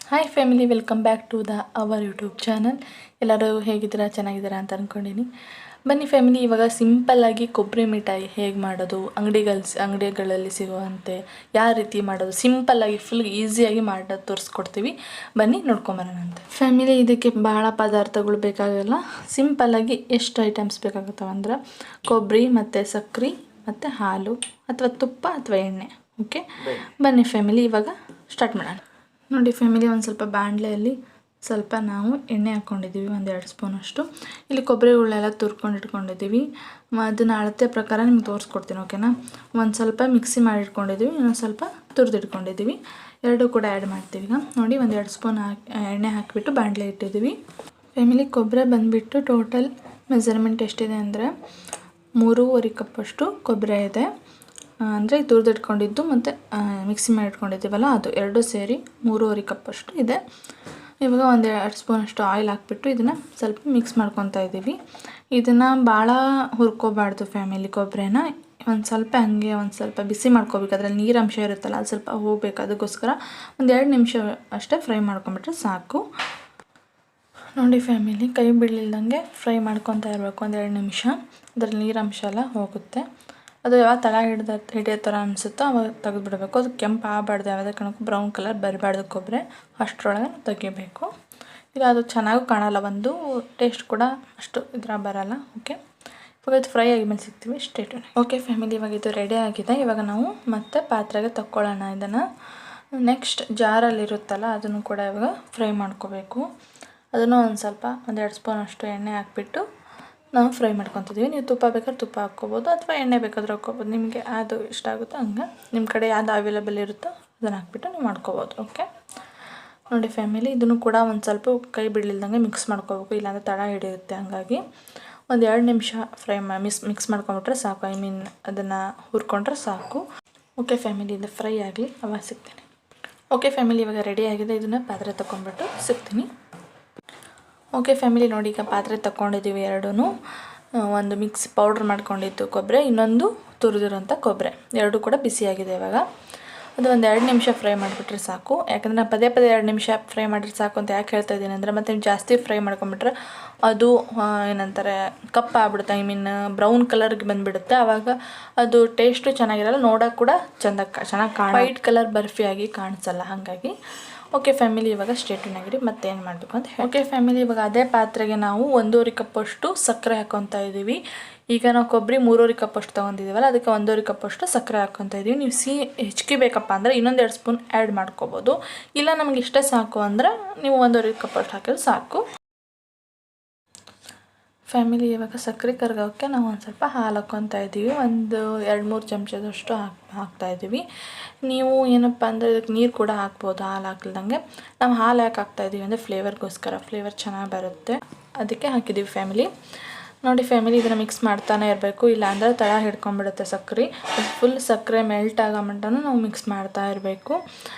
Hi family, welcome back to our YouTube channel. ಎಲ್ಲರೂ ಹೇಗಿದ್ದೀರಾ, ಚೆನ್ನಾಗಿದ್ದೀರಾ ಅಂತ ಅಂದ್ಕೊಂಡಿನಿ. ಬನ್ನಿ ಫ್ಯಾಮಿಲಿ, ಇವಾಗ ಸಿಂಪಲ್ಲಾಗಿ ಕೊಬ್ಬರಿ ಮಿಠಾಯಿ ಹೇಗೆ ಮಾಡೋದು, ಅಂಗಡಿಗಳಲ್ಲಿ ಸಿಗುವಂತೆ ಯಾವ ರೀತಿ ಮಾಡೋದು, ಸಿಂಪಲ್ಲಾಗಿ ಫುಲ್ ಈಸಿಯಾಗಿ ಮಾಡೋದು ತೋರಿಸ್ಕೊಡ್ತೀವಿ. ಬನ್ನಿ ನೋಡ್ಕೊಂಬರೋಣ ಅಂತ. ಫ್ಯಾಮಿಲಿ, ಇದಕ್ಕೆ ಭಾಳ ಪದಾರ್ಥಗಳು ಬೇಕಾಗಲ್ಲ. ಸಿಂಪಲ್ಲಾಗಿ ಎಷ್ಟು ಐಟಮ್ಸ್ ಬೇಕಾಗುತ್ತವೆ ಅಂದ್ರೆ ಕೊಬ್ಬರಿ ಮತ್ತು ಸಕ್ಕರೆ ಮತ್ತು ಹಾಲು ಅಥವಾ ತುಪ್ಪ ಅಥವಾ ಎಣ್ಣೆ. ಓಕೆ, ಬನ್ನಿ ಫ್ಯಾಮಿಲಿ, ಇವಾಗ ಸ್ಟಾರ್ಟ್ ಮಾಡೋಣ. ನೋಡಿ ಫ್ಯಾಮಿಲಿ, ಒಂದು ಸ್ವಲ್ಪ ಬಾಣಲೆಯಲ್ಲಿ ಸ್ವಲ್ಪ ನಾವು ಎಣ್ಣೆ ಹಾಕ್ಕೊಂಡಿದ್ದೀವಿ, 1-2 ಸ್ಪೂನಷ್ಟು. ಇಲ್ಲಿ ಕೊಬ್ಬರಿಗಳೆಲ್ಲ ತುರ್ಕೊಂಡು ಇಟ್ಕೊಂಡಿದ್ದೀವಿ. ಅದನ್ನು ಅಳತೆ ಪ್ರಕಾರ ನಿಮ್ಗೆ ತೋರಿಸ್ಕೊಡ್ತೀನಿ, ಓಕೆನಾ. ಒಂದು ಸ್ವಲ್ಪ ಮಿಕ್ಸಿ ಮಾಡಿ ಇಟ್ಕೊಂಡಿದ್ದೀವಿ, ಇನ್ನೊಂದು ಸ್ವಲ್ಪ ತುರಿದಿಟ್ಕೊಂಡಿದ್ದೀವಿ. ಎರಡೂ ಕೂಡ ಆ್ಯಡ್ ಮಾಡ್ತೀವಿ. ಈಗ ನೋಡಿ, 1-2 ಸ್ಪೂನ್ ಎಣ್ಣೆ ಹಾಕಿಬಿಟ್ಟು ಬಾಣಲೆ ಇಟ್ಟಿದ್ದೀವಿ. ಫ್ಯಾಮಿಲಿ, ಕೊಬ್ಬರಿ ಬಂದುಬಿಟ್ಟು ಟೋಟಲ್ ಮೆಜರ್ಮೆಂಟ್ ಎಷ್ಟಿದೆ ಅಂದರೆ 3.5 ಕಪ್ಪಷ್ಟು ಕೊಬ್ಬರಿ ಇದೆ. ಅಂದರೆ ತುರಿದಿಟ್ಕೊಂಡಿದ್ದು ಮತ್ತು ಮಿಕ್ಸಿ ಮಾಡಿ ಇಟ್ಕೊಂಡಿದ್ದೀವಲ್ಲ, ಅದು ಎರಡೂ ಸೇರಿ 3.5 ಕಪ್ಪಷ್ಟು ಇದೆ. ಇವಾಗ 1-2 ಸ್ಪೂನಷ್ಟು ಆಯಿಲ್ ಹಾಕ್ಬಿಟ್ಟು ಇದನ್ನು ಸ್ವಲ್ಪ ಮಿಕ್ಸ್ ಮಾಡ್ಕೊತಾ ಇದ್ದೀವಿ. ಇದನ್ನು ಭಾಳ ಹುರ್ಕೋಬಾರ್ದು ಫ್ಯಾಮಿಲಿ. ಕೊಬ್ಬರಿನ ಒಂದು ಸ್ವಲ್ಪ ಹಂಗೆ ಒಂದು ಸ್ವಲ್ಪ ಬಿಸಿ ಮಾಡ್ಕೋಬೇಕು. ಅದರಲ್ಲಿ ನೀರಂಶ ಇರುತ್ತಲ್ಲ, ಅದು ಸ್ವಲ್ಪ ಹೋಗಬೇಕು. ಅದಕ್ಕೋಸ್ಕರ 1-2 ನಿಮಿಷ ಅಷ್ಟೇ ಫ್ರೈ ಮಾಡ್ಕೊಂಬಿಟ್ರೆ ಸಾಕು. ನೋಡಿ ಫ್ಯಾಮಿಲಿ, ಕೈ ಬಿಡಲಿಲ್ದಂಗೆ ಫ್ರೈ ಮಾಡ್ಕೊತಾ ಇರಬೇಕು 1-2 ನಿಮಿಷ. ಅದರಲ್ಲಿ ನೀರಂಶ ಎಲ್ಲ ಹೋಗುತ್ತೆ. ಅದು ಯಾವಾಗ ತಳ ಹಿಡಿಯೋ ಥರ ಅನಿಸುತ್ತೋ ಅವಾಗ ತೆಗೆದುಬಿಡಬೇಕು. ಅದು ಕೆಂಪು ಆಗಬಾರ್ದು, ಯಾವುದೇ ಕಾರಣಕ್ಕೂ ಬ್ರೌನ್ ಕಲರ್ ಬರಬಾರ್ದು ಕೊಬ್ಬರಿ, ಅಷ್ಟರೊಳಗೆ ತೆಗಿಬೇಕು. ಇಲ್ಲ ಅದು ಚೆನ್ನಾಗೂ ಕಾಣಲ್ಲ, ಒಂದು ಟೇಸ್ಟ್ ಕೂಡ ಅಷ್ಟು ಇದ್ರ ಬರಲ್ಲ. ಓಕೆ, ಇವಾಗ ಇದು ಫ್ರೈ ಆಗಿ ಮೇಲೆ ಸಿಗ್ತೀವಿ. ಸ್ಟೇಟ್. ಓಕೆ ಫ್ಯಾಮಿಲಿ, ಇವಾಗ ಇದು ರೆಡಿ ಆಗಿದೆ. ಇವಾಗ ನಾವು ಮತ್ತೆ ಪಾತ್ರೆಗೆ ತಕ್ಕೊಳ್ಳೋಣ ಇದನ್ನು. ನೆಕ್ಸ್ಟ್ ಜಾರಲ್ಲಿರುತ್ತಲ್ಲ, ಅದನ್ನು ಕೂಡ ಇವಾಗ ಫ್ರೈ ಮಾಡ್ಕೋಬೇಕು. ಅದನ್ನು ಒಂದು ಸ್ವಲ್ಪ 1-2 ಸ್ಪೂನ್ ಅಷ್ಟು ಎಣ್ಣೆ ಹಾಕ್ಬಿಟ್ಟು ನಾವು ಫ್ರೈ ಮಾಡ್ಕೊತಿದ್ದೀವಿ. ನೀವು ತುಪ್ಪ ಬೇಕಾದ್ರೆ ತುಪ್ಪ ಹಾಕ್ಕೋಬೋದು ಅಥವಾ ಎಣ್ಣೆ ಬೇಕಾದ್ರೆ ಹಾಕ್ಕೋಬೋದು. ನಿಮಗೆ ಅದು ಇಷ್ಟ ಆಗುತ್ತೋ ಹಂಗೆ, ನಿಮ್ಮ ಕಡೆ ಯಾವುದು ಅವೈಲೇಬಲ್ ಇರುತ್ತೋ ಅದನ್ನು ಹಾಕ್ಬಿಟ್ಟು ನೀವು ಮಾಡ್ಕೋಬೋದು. ಓಕೆ, ನೋಡಿ ಫ್ಯಾಮಿಲಿ, ಇದನ್ನು ಕೂಡ ಒಂದು ಸ್ವಲ್ಪ ಕೈ ಬಿಡಲಿಲ್ದಂಗೆ ಮಿಕ್ಸ್ ಮಾಡ್ಕೋಬೇಕು, ಇಲ್ಲಾಂದರೆ ತಳ ಹಿಡಿಯುತ್ತೆ. ಹಾಗಾಗಿ 1-2 ನಿಮಿಷ ಫ್ರೈ ಮಿಕ್ಸ್ ಮಾಡ್ಕೊಂಬಿಟ್ರೆ ಸಾಕು. ಅದನ್ನು ಹುರ್ಕೊಂಡ್ರೆ ಸಾಕು. ಓಕೆ ಫ್ಯಾಮಿಲಿ, ಇದು ಫ್ರೈ ಆಗಲಿ, ಅವಾಗ ಸಿಗ್ತೀನಿ. ಓಕೆ ಫ್ಯಾಮಿಲಿ, ಇವಾಗ ರೆಡಿ ಆಗಿದೆ. ಇದನ್ನು ಪಾತ್ರೆ ತೊಗೊಂಡ್ಬಿಟ್ಟು ಸಿಗ್ತೀನಿ. ಓಕೆ ಫ್ಯಾಮಿಲಿ, ನೋಡಿ ಈಗ ಪಾತ್ರೆ ತಗೊಂಡಿದ್ದೀವಿ. ಎರಡೂ ಒಂದು ಮಿಕ್ಸ್ ಪೌಡ್ರ್ ಮಾಡ್ಕೊಂಡಿತ್ತು ಕೊಬ್ಬರಿ, ಇನ್ನೊಂದು ತುರಿದಿರೋಂಥ ಕೊಬ್ಬರಿ, ಎರಡೂ ಕೂಡ ಬಿಸಿಯಾಗಿದೆ. ಇವಾಗ ಅದು 1-2 ನಿಮಿಷ ಫ್ರೈ ಮಾಡಿಬಿಟ್ರೆ ಸಾಕು. ಯಾಕಂದರೆ ನಾನು ಪದೇ 2 ನಿಮಿಷ ಫ್ರೈ ಮಾಡಿದ್ರೆ ಸಾಕು ಅಂತ ಯಾಕೆ ಹೇಳ್ತಾ ಇದ್ದೀನಿ ಅಂದರೆ, ಮತ್ತೆ ಜಾಸ್ತಿ ಫ್ರೈ ಮಾಡ್ಕೊಂಬಿಟ್ರೆ ಅದು ಏನಂತಾರೆ ಕಪ್ ಆಗ್ಬಿಡುತ್ತೆ, ಬ್ರೌನ್ ಕಲರ್ಗೆ ಬಂದುಬಿಡುತ್ತೆ. ಆವಾಗ ಅದು ಟೇಸ್ಟು ಚೆನ್ನಾಗಿರಲ್ಲ, ನೋಡೋಕೆ ಕೂಡ ಚೆನ್ನಾಗಿ ವೈಟ್ ಕಲರ್ ಬರ್ಫಿಯಾಗಿ ಕಾಣಿಸಲ್ಲ. ಹಾಗಾಗಿ ಓಕೆ ಫ್ಯಾಮಿಲಿ, ಇವಾಗ ಸ್ಟೇಟನ್ ಆಗಿರಿ ಮತ್ತೇನು ಮಾಡಬೇಕು ಅಂತ ಹೇಳಿ. ಓಕೆ ಫ್ಯಾಮಿಲಿ, ಇವಾಗ ಅದೇ ಪಾತ್ರೆಗೆ ನಾವು 1.5 ಕಪ್ಪಷ್ಟು ಸಕ್ಕರೆ ಹಾಕ್ಕೊತಾ ಇದ್ದೀವಿ. ಈಗ ನಾವು ಕೊಬ್ಬರಿ 3.5 ಕಪ್ಪಷ್ಟು ತೊಗೊಂಡಿದ್ದೀವಲ್ಲ, ಅದಕ್ಕೆ 1.5 ಕಪ್ಪಷ್ಟು ಸಕ್ಕರೆ ಹಾಕ್ಕೊತಾ ಇದ್ದೀವಿ. ನೀವು ಹೆಚ್ಚಿಗೆ ಬೇಕಪ್ಪ ಅಂದರೆ ಇನ್ನೊಂದು 2 ಸ್ಪೂನ್ ಆ್ಯಡ್ ಮಾಡ್ಕೋಬೋದು. ಇಲ್ಲ ನಮಗೆ ಇಷ್ಟೇ ಸಾಕು ಅಂದರೆ ನೀವು 1.5 ಕಪ್ಪಷ್ಟು ಹಾಕಿದ್ರೆ ಸಾಕು. ಫ್ಯಾಮಿಲಿ, ಇವಾಗ ಸಕ್ಕರೆ ಕರಗೋಕ್ಕೆ ನಾವು ಒಂದು ಸ್ವಲ್ಪ ಹಾಲು ಹಾಕ್ಕೊತಾ ಇದ್ದೀವಿ. ಒಂದು 2-3 ಚಮಚದಷ್ಟು ಹಾಕ್ತಾಯಿದ್ದೀವಿ. ನೀವು ಏನಪ್ಪ ಅಂದರೆ ಇದಕ್ಕೆ ನೀರು ಕೂಡ ಹಾಕ್ಬೋದು, ಹಾಲು ಹಾಕ್ಲಿದಂಗೆ. ನಾವು ಹಾಲು ಯಾಕೆ ಹಾಕ್ತಾಯಿದ್ದೀವಿ ಅಂದರೆ ಫ್ಲೇವರ್ಗೋಸ್ಕರ, ಫ್ಲೇವರ್ ಚೆನ್ನಾಗಿ ಬರುತ್ತೆ, ಅದಕ್ಕೆ ಹಾಕಿದ್ದೀವಿ ಫ್ಯಾಮಿಲಿ. ನೋಡಿ ಫ್ಯಾಮಿಲಿ, ಇದನ್ನು ಮಿಕ್ಸ್ ಮಾಡ್ತಾನೆ ಇರಬೇಕು, ಇಲ್ಲಾಂದರೆ ತಳ ಹಿಡ್ಕೊಂಡ್ಬಿಡುತ್ತೆ ಸಕ್ಕರೆ. ಫುಲ್ ಸಕ್ಕರೆ ಮೆಲ್ಟ್ ಆಗೋ ಮಟ್ಟನೂ ನಾವು ಮಿಕ್ಸ್ ಮಾಡ್ತಾ ಇರಬೇಕು.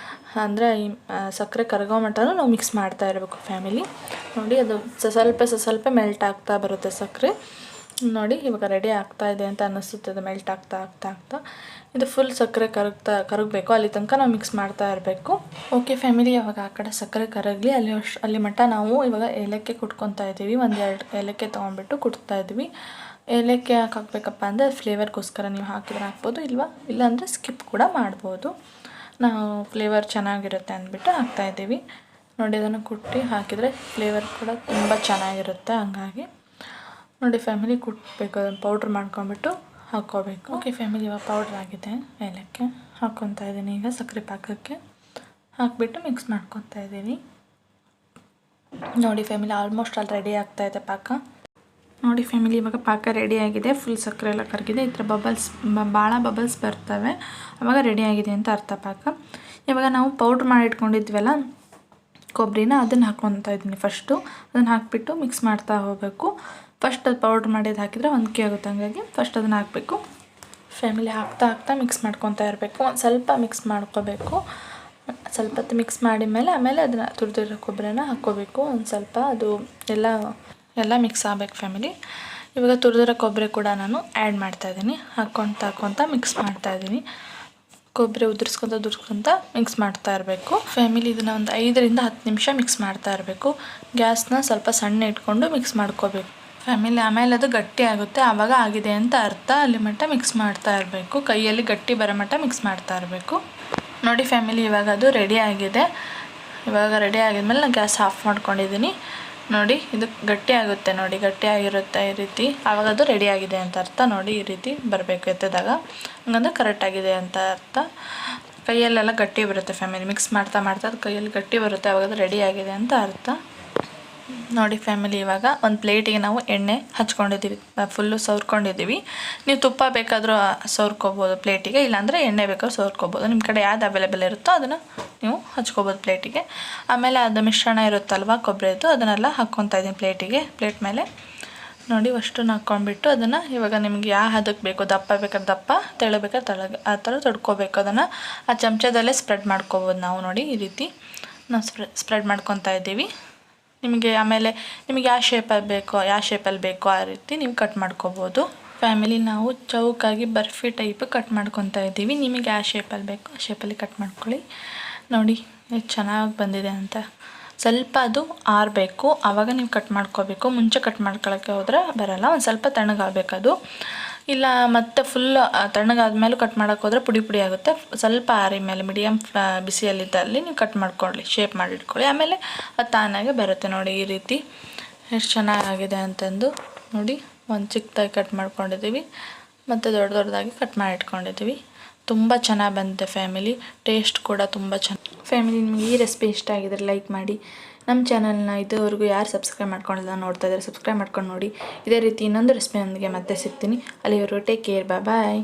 ಅಂದರೆ ಈ ಸಕ್ಕರೆ ಕರಗೋ ಮಟ್ಟನೂ ನಾವು ಮಿಕ್ಸ್ ಮಾಡ್ತಾ ಇರಬೇಕು ಫ್ಯಾಮಿಲಿ. ನೋಡಿ, ಅದು ಸ್ವಲ್ಪ ಮೆಲ್ಟ್ ಆಗ್ತಾ ಬರುತ್ತೆ ಸಕ್ಕರೆ. ನೋಡಿ, ಇವಾಗ ರೆಡಿ ಆಗ್ತಾ ಇದೆ ಅಂತ ಅನ್ನಿಸುತ್ತೆ. ಅದು ಮೆಲ್ಟ್ ಆಗ್ತಾ ಇದು ಫುಲ್ ಸಕ್ಕರೆ ಕರಗಬೇಕು, ಅಲ್ಲಿ ತನಕ ನಾವು ಮಿಕ್ಸ್ ಮಾಡ್ತಾ ಇರಬೇಕು. ಓಕೆ ಫ್ಯಾಮಿಲಿ, ಇವಾಗ ಆ ಕಡೆ ಸಕ್ಕರೆ ಕರಗಲಿ, ಅಲ್ಲಿ ಮಟ್ಟ ನಾವು ಇವಾಗ ಏಲಕ್ಕಿ ಕುಟ್ಕೊತಾ ಇದ್ದೀವಿ. 1-2 ಏಲಕ್ಕಿ ತೊಗೊಂಡ್ಬಿಟ್ಟು ಕುಟ್ತಾ ಇದ್ವಿ. ಏಲಕ್ಕಿ ಯಾಕೆ ಹಾಕಬೇಕಪ್ಪ ಅಂದರೆ ಫ್ಲೇವರ್ಗೋಸ್ಕರ. ನೀವು ಹಾಕಿದ್ರೆ ಹಾಕ್ಬೋದು, ಇಲ್ಲಾಂದರೆ ಸ್ಕಿಪ್ ಕೂಡ ಮಾಡ್ಬೋದು. ನಾವು ಫ್ಲೇವರ್ ಚೆನ್ನಾಗಿರುತ್ತೆ ಅಂದ್ಬಿಟ್ಟು ಹಾಕ್ತಾಯಿದ್ದೀವಿ. ನೋಡಿ, ಅದನ್ನು ಕುಟ್ಟಿ ಹಾಕಿದರೆ ಫ್ಲೇವರ್ ಕೂಡ ತುಂಬ ಚೆನ್ನಾಗಿರುತ್ತೆ. ಹಂಗಾಗಿ ನೋಡಿ ಫ್ಯಾಮಿಲಿ, ಕುಟ್ಟಬೇಕು, ಅದನ್ನು ಪೌಡ್ರ್ ಮಾಡ್ಕೊಂಬಿಟ್ಟು ಹಾಕ್ಕೋಬೇಕು. ಓಕೆ ಫ್ಯಾಮಿಲಿ, ಇವಾಗ ಪೌಡ್ರ್ ಆಗಿದೆ. ಏಲಕ್ಕಿ ಹಾಕ್ಕೊತಾ ಇದ್ದೀನಿ. ಈಗ ಸಕ್ಕರೆ ಪಾಕಕ್ಕೆ ಹಾಕಿಬಿಟ್ಟು ಮಿಕ್ಸ್ ಮಾಡ್ಕೊತಾ ಇದ್ದೀನಿ. ನೋಡಿ ಫ್ಯಾಮಿಲಿ, ಆಲ್ಮೋಸ್ಟ್ ಅಲ್ಲಿ ರೆಡಿ ಆಗ್ತಾಯಿದೆ ಪಾಕ. ನೋಡಿ ಫ್ಯಾಮಿಲಿ, ಇವಾಗ ಪಾಕ ರೆಡಿಯಾಗಿದೆ. ಫುಲ್ ಸಕ್ಕರೆ ಎಲ್ಲ ಕರಗಿದೆ. ಈ ಥರ ಭಾಳ ಬಬಲ್ಸ್ ಬರ್ತವೆ, ಆವಾಗ ರೆಡಿಯಾಗಿದೆ ಅಂತ ಅರ್ಥ ಪಾಕ. ಇವಾಗ ನಾವು ಪೌಡ್ರ್ ಮಾಡಿ ಇಟ್ಕೊಂಡಿದ್ವಲ್ಲ ಕೊಬ್ಬರಿನ, ಅದನ್ನು ಹಾಕ್ಕೊತಾ ಇದ್ದೀನಿ. ಫಸ್ಟು ಅದನ್ನು ಹಾಕಿಬಿಟ್ಟು ಮಿಕ್ಸ್ ಮಾಡ್ತಾ ಹೋಗಬೇಕು. ಫಸ್ಟ್ ಅದು ಪೌಡ್ರ್ ಮಾಡಿದ್ದು ಹಾಕಿದರೆ ಹೊಂದಿಕೆ ಆಗುತ್ತೆ, ಹಂಗಾಗಿ ಫಸ್ಟ್ ಅದನ್ನು ಹಾಕಬೇಕು ಫ್ಯಾಮಿಲಿ. ಹಾಕ್ತಾ ಮಿಕ್ಸ್ ಮಾಡ್ಕೊತಾ ಇರಬೇಕು. ಒಂದು ಸ್ವಲ್ಪ ಮಿಕ್ಸ್ ಮಾಡ್ಕೋಬೇಕು. ಸ್ವಲ್ಪ ಹೊತ್ತು ಮಿಕ್ಸ್ ಮಾಡಿದ ಆಮೇಲೆ ಅದನ್ನು ತುರಿದಿರೋ ಕೊಬ್ಬರಿನ ಹಾಕ್ಕೋಬೇಕು. ಒಂದು ಸ್ವಲ್ಪ ಅದು ಎಲ್ಲ ಮಿಕ್ಸ್ ಆಗಬೇಕು ಫ್ಯಾಮಿಲಿ. ಇವಾಗ ತುರಿದಿರೋ ಕೊಬ್ಬರಿ ಕೂಡ ನಾನು ಆ್ಯಡ್ ಮಾಡ್ತಾಯಿದ್ದೀನಿ. ಹಾಕ್ಕೊತಾ ಮಿಕ್ಸ್ ಮಾಡ್ತಾಯಿದ್ದೀನಿ. ಕೊಬ್ಬರಿ ಉದುರಿಸ್ಕೊತ ಮಿಕ್ಸ್ ಮಾಡ್ತಾ ಇರಬೇಕು. ಫ್ಯಾಮಿಲಿ ಇದನ್ನು ಒಂದು 5ರಿಂದ 10 ನಿಮಿಷ ಮಿಕ್ಸ್ ಮಾಡ್ತಾ ಇರಬೇಕು. ಗ್ಯಾಸ್ನ ಸ್ವಲ್ಪ ಸಣ್ಣ ಇಟ್ಕೊಂಡು ಮಿಕ್ಸ್ ಮಾಡ್ಕೋಬೇಕು ಫ್ಯಾಮಿಲಿ. ಆಮೇಲೆ ಅದು ಗಟ್ಟಿ ಆಗುತ್ತೆ, ಆವಾಗ ಆಗಿದೆ ಅಂತ ಅರ್ಥ. ಅಲ್ಲಿ ಮಟ್ಟ ಮಿಕ್ಸ್ ಮಾಡ್ತಾ ಇರಬೇಕು, ಕೈಯಲ್ಲಿ ಗಟ್ಟಿ ಬರೋ ಮಟ್ಟ ಮಿಕ್ಸ್ ಮಾಡ್ತಾ ಇರಬೇಕು. ನೋಡಿ ಫ್ಯಾಮಿಲಿ, ಇವಾಗ ಅದು ರೆಡಿ ಆಗಿದೆ. ಇವಾಗ ರೆಡಿ ಆಗಿದ್ಮೇಲೆ ನಾನು ಗ್ಯಾಸ್ ಆಫ್ ಮಾಡ್ಕೊಂಡಿದ್ದೀನಿ. ನೋಡಿ ಇದು ಗಟ್ಟಿ ಆಗುತ್ತೆ, ನೋಡಿ ಗಟ್ಟಿ ಆಗಿರುತ್ತೆ ಈ ರೀತಿ, ಆವಾಗ ಅದು ರೆಡಿ ಆಗಿದೆ ಅಂತ ಅರ್ಥ. ನೋಡಿ ಈ ರೀತಿ ಬರಬೇಕು ಎತ್ತಿದಾಗ, ಹಂಗಂದ್ರೆ ಕರೆಕ್ಟಾಗಿದೆ ಅಂತ ಅರ್ಥ. ಕೈಯಲ್ಲೆಲ್ಲ ಗಟ್ಟಿ ಬರುತ್ತೆ ಫ್ಯಾಮಿಲಿ, ಮಿಕ್ಸ್ ಮಾಡ್ತಾ ಅದು ಕೈಯಲ್ಲಿ ಗಟ್ಟಿ ಬರುತ್ತೆ, ಆವಾಗ ಅದು ರೆಡಿ ಆಗಿದೆ ಅಂತ ಅರ್ಥ. ನೋಡಿ ಫ್ಯಾಮಿಲಿ, ಇವಾಗ ಒಂದು ಪ್ಲೇಟಿಗೆ ನಾವು ಎಣ್ಣೆ ಹಚ್ಕೊಂಡಿದ್ದೀವಿ, ಫುಲ್ಲು ಸವರ್ಕೊಂಡಿದ್ದೀವಿ. ನೀವು ತುಪ್ಪ ಬೇಕಾದರೂ ಸವರ್ಕೋಬೋದು ಪ್ಲೇಟಿಗೆ, ಇಲ್ಲಾಂದರೆ ಎಣ್ಣೆ ಬೇಕಾದ್ರೂ ಸವರ್ಕೋಬೋದು. ನಿಮ್ಮ ಕಡೆ ಯಾವ್ದು ಅವೈಲೇಬಲ್ ಇರುತ್ತೋ ಅದನ್ನು ನೀವು ಹಚ್ಕೋಬೋದು ಪ್ಲೇಟಿಗೆ. ಆಮೇಲೆ ಅದು ಮಿಶ್ರಣ ಇರುತ್ತಲ್ವ ಕೊಬ್ಬರಿದು, ಅದನ್ನೆಲ್ಲ ಹಾಕ್ಕೊತಾ ಇದ್ದೀನಿ ಪ್ಲೇಟ್ ಮೇಲೆ. ನೋಡಿ ಅಷ್ಟನ್ನು ಹಾಕ್ಕೊಂಡ್ಬಿಟ್ಟು ಅದನ್ನು ಇವಾಗ ನಿಮ್ಗೆ ಯಾವ ಹದಕ್ಕೆ ಬೇಕು, ದಪ್ಪ ಬೇಕಾದ್ರೆ ದಪ್ಪ, ತೆಳು ಬೇಕಾದ್ರೆ ತೆಳಗೆ, ಆ ಥರ ತೊಡ್ಕೋಬೇಕು. ಅದನ್ನು ಆ ಚಮಚದಲ್ಲೇ ಸ್ಪ್ರೆಡ್ ಮಾಡ್ಕೋಬೋದು ನಾವು. ನೋಡಿ ಈ ರೀತಿ ನಾವು ಸ್ಪ್ರೆಡ್ ಮಾಡ್ಕೊತಾ ಇದ್ದೀವಿ. ಆಮೇಲೆ ನಿಮಗೆ ಯಾವ ಶೇಪಲ್ಲಿ ಬೇಕೋ ಆ ರೀತಿ ನೀವು ಕಟ್ ಮಾಡ್ಕೋಬೋದು ಫ್ಯಾಮಿಲಿ. ನಾವು ಚೌಕಾಗಿ ಬರ್ಫಿ ಟೈಪ್ ಕಟ್ ಮಾಡ್ಕೊತಾ ಇದ್ದೀವಿ. ನಿಮಗೆ ಯಾವ ಶೇಪಲ್ಲಿ ಬೇಕೋ ಆ ಶೇಪಲ್ಲಿ ಕಟ್ ಮಾಡ್ಕೊಳ್ಳಿ. ನೋಡಿ ಎಷ್ಟು ಚೆನ್ನಾಗಿ ಬಂದಿದೆ ಅಂತ. ಸ್ವಲ್ಪ ಅದು ಆರಬೇಕು, ಆವಾಗ ನೀವು ಕಟ್ ಮಾಡ್ಕೋಬೇಕು. ಮುಂಚೆ ಕಟ್ ಮಾಡ್ಕೊಳ್ಳೋಕ್ಕೆ ಹೋದರೆ ಬರೋಲ್ಲ, ಒಂದು ಸ್ವಲ್ಪ ತಣ್ಣಗಾಗಬೇಕದು. ಇಲ್ಲ ಮತ್ತು ಫುಲ್ ತಣ್ಣಗಾದ್ಮೇಲೂ ಕಟ್ ಮಾಡೋಕ್ಕೆ ಹೋದರೆ ಪುಡಿ ಆಗುತ್ತೆ. ಸ್ವಲ್ಪ ಆರಿ ಮೇಲೆ ಮೀಡಿಯಮ್ ಬಿಸಿಯಲ್ಲಿದ್ದಲ್ಲಿ ನೀವು ಕಟ್ ಮಾಡ್ಕೊಳ್ಳಿ, ಶೇಪ್ ಮಾಡಿ ಇಟ್ಕೊಳ್ಳಿ. ಆಮೇಲೆ ಅದು ತಾನಾಗೆ ಬರುತ್ತೆ. ನೋಡಿ ಈ ರೀತಿ ಎಷ್ಟು ಚೆನ್ನಾಗಿದೆ ಅಂತಂದು. ನೋಡಿ ಒಂದು ಚಿಕ್ಕದಾಗಿ ಕಟ್ ಮಾಡ್ಕೊಂಡಿದ್ದೀವಿ ಮತ್ತು ದೊಡ್ಡದಾಗಿ ಕಟ್ ಮಾಡಿ ಇಟ್ಕೊಂಡಿದ್ದೀವಿ. ತುಂಬ ಚೆನ್ನಾಗಿ ಬಂದಿದೆ ಫ್ಯಾಮಿಲಿ, ಟೇಸ್ಟ್ ಕೂಡ ತುಂಬ ಚೆನ್ನಾಗಿ. ಫ್ಯಾಮಿಲಿ, ನಿಮಗೆ ಈ ರೆಸಿಪಿ ಇಷ್ಟ ಆಗಿದ್ರೆ ಲೈಕ್ ಮಾಡಿ. ನಮ್ಮ ಚಾನಲ್ನ ಇದುವರೆಗೂ ಯಾರು ಸಬ್ಸ್ಕ್ರೈಬ್ ಮಾಡ್ಕೊಂಡಿಲ್ಲ ನೋಡ್ತಾ ಇದ್ದಾರೆ, ಸಬ್ಸ್ಕ್ರೈಬ್ ಮಾಡ್ಕೊಂಡು ನೋಡಿ. ಇದೇ ರೀತಿ ಇನ್ನೊಂದು ರೆಸಿಪಿಯೊಂದಿಗೆ ಮತ್ತೆ ಸಿಗ್ತೀನಿ. ಅಲ್ಲಿವರೆಗೂ ಟೇಕ್ ಕೇರ್, ಬಾಯ್.